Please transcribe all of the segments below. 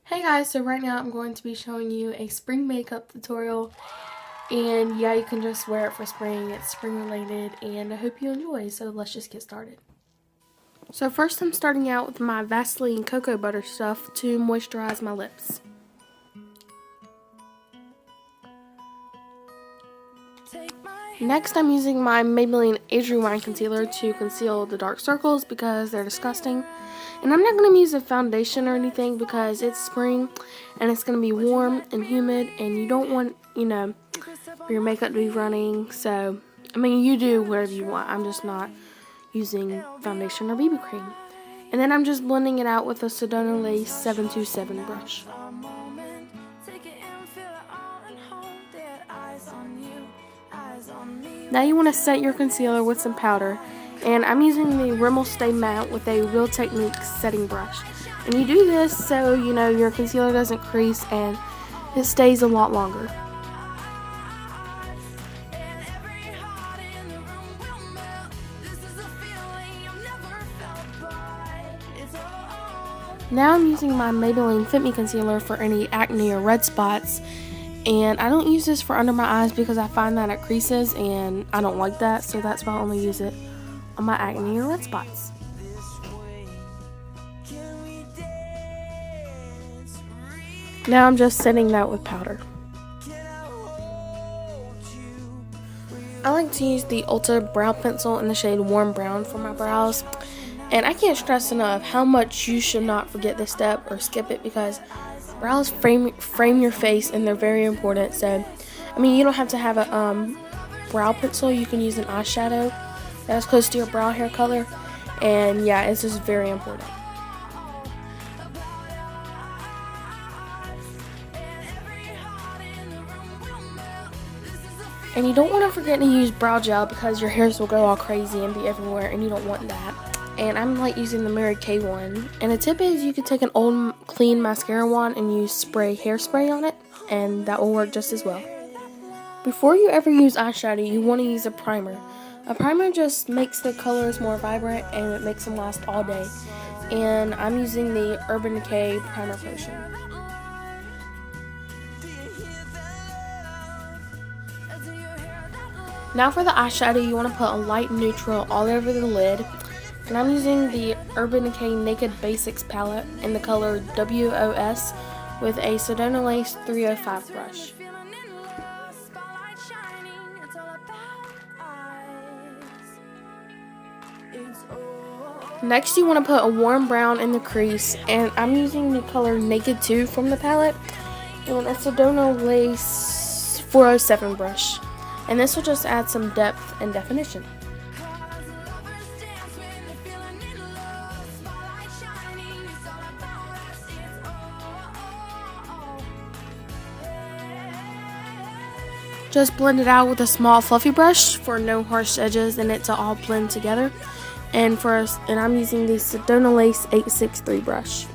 Hey guys, so right now I'm going to be showing you a spring makeup tutorial, and yeah, you can just wear it for spring. It's spring related and I hope you enjoy, so let's just get started. So first I'm starting out with my Vaseline cocoa butter stuff to moisturize my lips. Next I'm using my Maybelline Age Rewind concealer to conceal the dark circles because they're disgusting. And I'm not going to use a foundation or anything because it's spring and it's going to be warm and humid and you don't want, for your makeup to be running. So, you do whatever you want. I'm just not using foundation or BB cream. And then I'm just blending it out with a Sedona Lace 727 brush. Now you want to set your concealer with some powder. And I'm using the Rimmel Stay Matte with a Real Techniques setting brush. And you do this so your concealer doesn't crease and it stays a lot longer. Now I'm using my Maybelline Fit Me concealer for any acne or red spots. And I don't use this for under my eyes because I find that it creases and I don't like that, so that's why I only use it on my acne or red spots. Now I'm just setting that with powder. I like to use the Ulta brow pencil in the shade Warm Brown for my brows. And I can't stress enough how much you should not forget this step or skip it because brows frame your face and they're very important. So, you don't have to have a brow pencil. You can use an eyeshadow that's close to your brow hair color. And yeah, it's just very important. And you don't want to forget to use brow gel because your hairs will go all crazy and be everywhere and you don't want that. And I'm using the Mary Kay one. And a tip is you could take an old clean mascara wand and use hairspray on it, and that will work just as well. Before you ever use eyeshadow, you want to use a primer. A primer just makes the colors more vibrant and it makes them last all day. And I'm using the Urban Decay Primer Potion. Now for the eyeshadow, you want to put a light neutral all over the lid. And I'm using the Urban Decay Naked Basics palette in the color WOS with a Sedona Lace 305 brush. Next you want to put a warm brown in the crease, and I'm using the color Naked 2 from the palette and a Sedona Lace 407 brush. And this will just add some depth and definition. Just blend it out with a small fluffy brush for no harsh edges and it to all blend together. And I'm using the Sedona Lace 863 brush.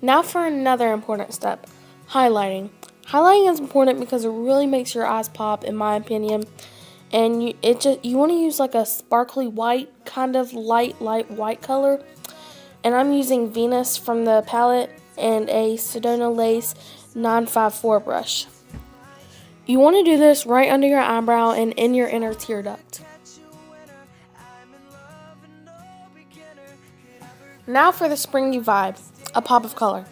Now for another important step, highlighting. Highlighting is important because it really makes your eyes pop, in my opinion. And you want to use like a sparkly white, kind of light white color. And I'm using Venus from the palette and a Sedona Lace 954 brush. You want to do this right under your eyebrow and in your inner tear duct. Now for the springy vibe, a pop of color.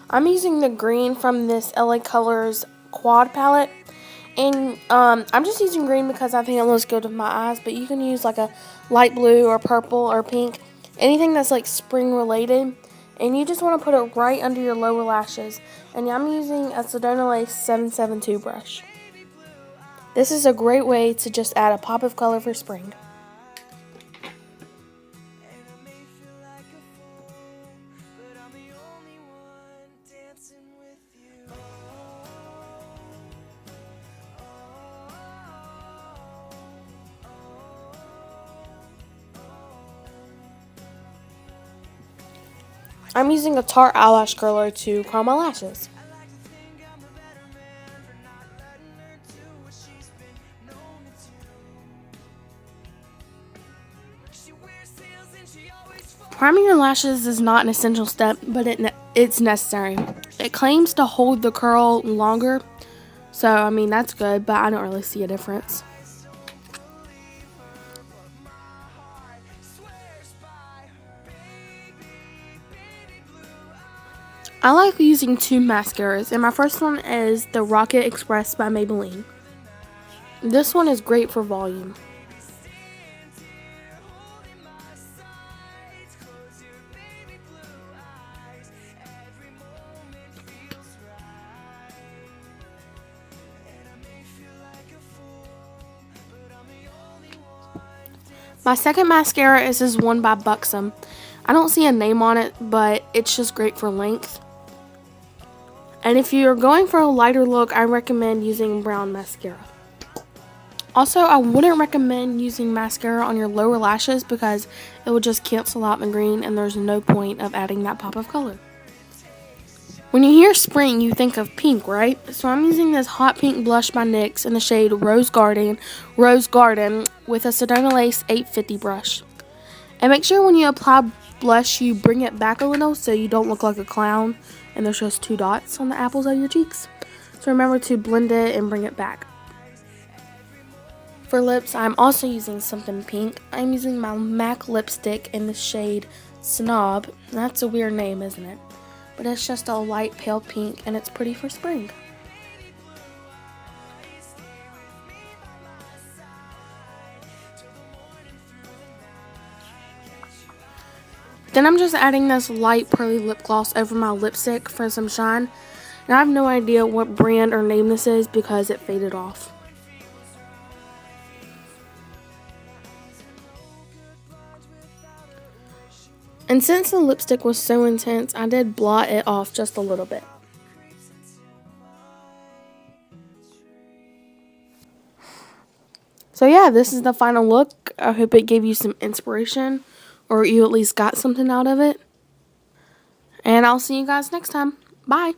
I'm using the green from this LA Colors quad palette. And I'm just using green because I think it looks good with my eyes, but you can use like a light blue or purple or pink, anything that's like spring related. And you just want to put it right under your lower lashes. And I'm using a Sedona Lace 772 brush. This is a great way to just add a pop of color for spring. I'm using a Tarte eyelash curler to curl my lashes. Priming your lashes is not an essential step, but it's necessary. It claims to hold the curl longer, so I mean that's good, but I don't really see a difference. I like using two mascaras, and my first one is the Rocket Express by Maybelline. This one is great for volume. My second mascara is this one by Pacsun. I don't see a name on it, but it's just great for length. And if you're going for a lighter look, I recommend using brown mascara. Also, I wouldn't recommend using mascara on your lower lashes because it will just cancel out the green and there's no point of adding that pop of color. When you hear spring, you think of pink, right? So I'm using this hot pink blush by NYX in the shade Rose Garden with a Sedona Lace 850 brush. And make sure when you apply blush, you bring it back a little so you don't look like a clown and there's just 2 dots on the apples of your cheeks. So remember to blend it and bring it back. For lips, I'm also using something pink. I'm using my MAC lipstick in the shade Snob. That's a weird name, isn't it? But it's just a light pale pink and it's pretty for spring. Then I'm just adding this light pearly lip gloss over my lipstick for some shine. And I have no idea what brand or name this is because it faded off. And since the lipstick was so intense, I did blot it off just a little bit. So yeah, this is the final look. I hope it gave you some inspiration, or you at least got something out of it. And I'll see you guys next time. Bye.